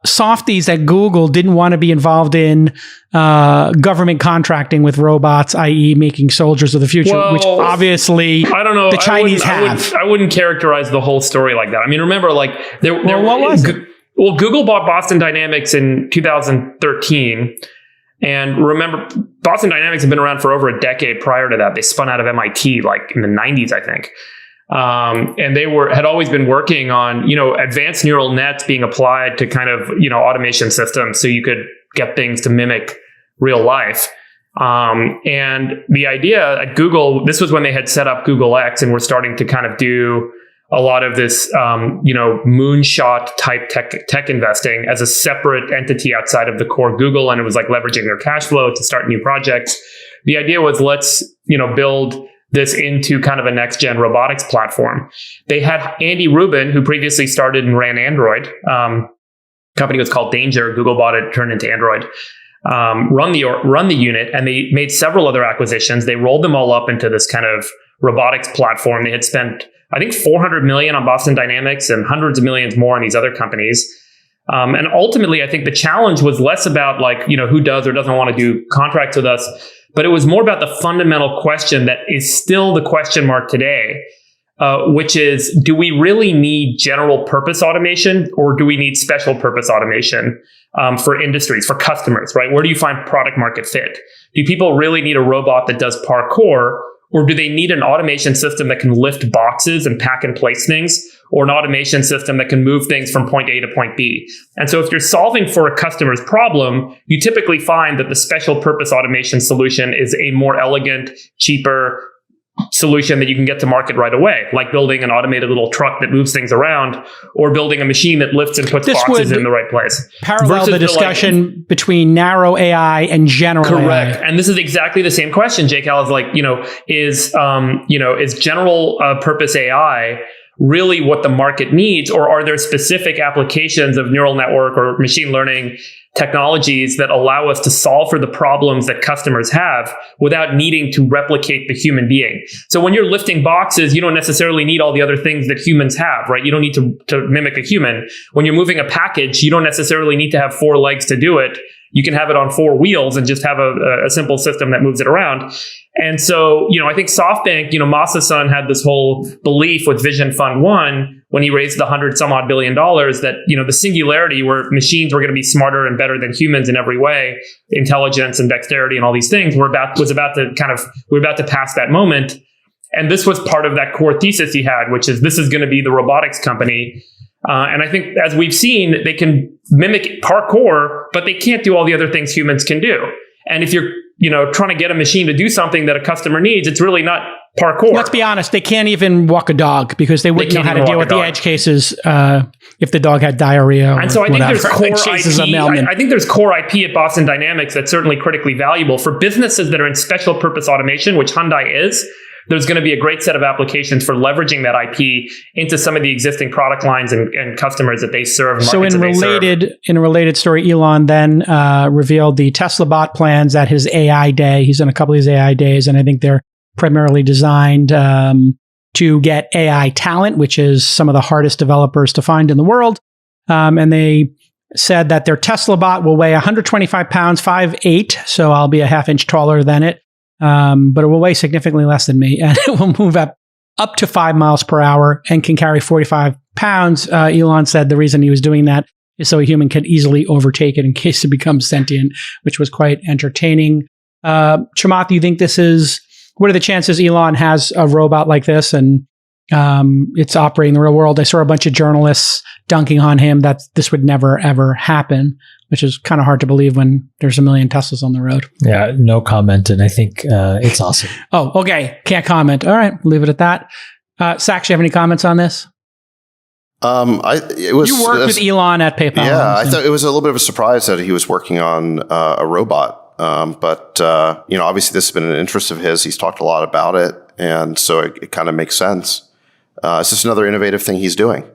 softies at Google didn't want to be involved in government contracting with robots, i.e. making soldiers of the future, which obviously I don't know. The Chinese have. I wouldn't characterize the whole story like that. I mean, remember, like what was it? Well, Google bought Boston Dynamics in 2013. And remember, Boston Dynamics had been around for over a decade prior to that. They spun out of MIT like in the 90s, I think. And they had always been working on, advanced neural nets being applied to kind of, automation systems so you could get things to mimic real life. And the idea at Google, this was when they had set up Google X and were starting to kind of do a lot of this, moonshot type tech investing as a separate entity outside of the core Google. And it was like leveraging their cash flow to start new projects. The idea was let's, build this into kind of a next gen robotics platform. They had Andy Rubin, who previously started and ran Android. Company was called Danger. Google bought it, turned into Android. Run the unit, and they made several other acquisitions. They rolled them all up into this kind of robotics platform. They had spent, I think, $400 million on Boston Dynamics and hundreds of millions more on these other companies. And ultimately, I think the challenge was less about like, who does or doesn't want to do contracts with us, but it was more about the fundamental question that is still the question mark today, which is, do we really need general purpose automation or do we need special purpose automation for industries, for customers, right? Where do you find product market fit? Do people really need a robot that does parkour? Or do they need an automation system that can lift boxes and pack and place things, or an automation system that can move things from point A to point B? And so if you're solving for a customer's problem, you typically find that the special purpose automation solution is a more elegant, cheaper solution that you can get to market right away, like building an automated little truck that moves things around, or building a machine that lifts and puts boxes in the right place. Parallel the discussion between narrow AI and general AI. Correct. And this is exactly the same question, Jake Al, is like, is general purpose AI really what the market needs, or are there specific applications of neural network or machine learning technologies that allow us to solve for the problems that customers have without needing to replicate the human being? So when you're lifting boxes, you don't necessarily need all the other things that humans have, right? You don't need to mimic a human. When you're moving a package, you don't necessarily need to have 4 legs to do it. You can have it on 4 wheels and just have a simple system that moves it around. And so, I think SoftBank, Masa-san had this whole belief with Vision Fund 1 when he raised the $100-some-odd billion that, the singularity where machines were going to be smarter and better than humans in every way, intelligence and dexterity and all these things, we're about to pass that moment. And this was part of that core thesis he had, which is this is going to be the robotics company. And I think, as we've seen, they can mimic parkour, but they can't do all the other things humans can do. And if you're, trying to get a machine to do something that a customer needs, it's really not parkour. Let's be honest, they can't even walk a dog because they wouldn't know how to deal with the edge cases if the dog had diarrhea. And so I think there's core IP. I think there's core IP at Boston Dynamics that's certainly critically valuable for businesses that are in special purpose automation, which Hyundai is. There's going to be a great set of applications for leveraging that IP into some of the existing product lines and customers that they serve. So in a related story, Elon then revealed the Tesla bot plans at his AI day. He's done a couple of these AI days, and I think they're primarily designed to get AI talent, which is some of the hardest developers to find in the world. And they said that their Tesla bot will weigh 125 pounds, 5'8", so I'll be a half inch taller than it. But it will weigh significantly less than me, and it will move up to 5 miles per hour and can carry 45 pounds. Elon said the reason he was doing that is so a human could easily overtake it in case it becomes sentient, which was quite entertaining. Chamath, do you think what are the chances Elon has a robot like this and it's operating in the real world? I saw a bunch of journalists dunking on him that this would never, ever happen, which is kind of hard to believe when there's a million Teslas on the road. Yeah, no comment. And I think it's awesome. Oh, okay. Can't comment. All right. Leave it at that. Sachs, you have any comments on this? You worked with Elon at PayPal. Yeah, I thought it was a little bit of a surprise that he was working on a robot. But obviously this has been an interest of his. He's talked a lot about it. And so it kind of makes sense. It's just another innovative thing he's doing.